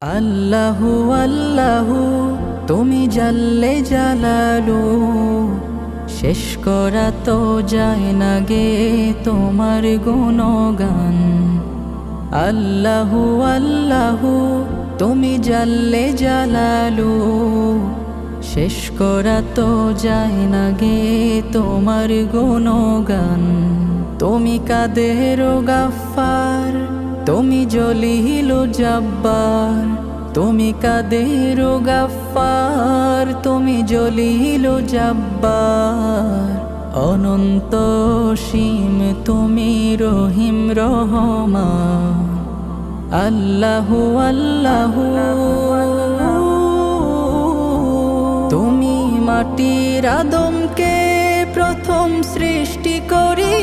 আল্লাহু আল্লাহু তুমি জাল্লে জালালু, শেষ করা তো যায় না গে তোমার গুণগান। আল্লাহু আল্লাহু তুমি জাল্লে জালালু, শেষ করা তো যায় না গে তোমার গুণগান। তুমি কাদের গাফফার, তুমি জলিল জব্বার, তুমি কাদের গাফফার, তুমি জলিল জব্বার। অনন্ত সীম তুমি রহিম রহমান। আল্লাহু আল্লাহু তুমি মাটির আদমকে প্রথম সৃষ্টি করি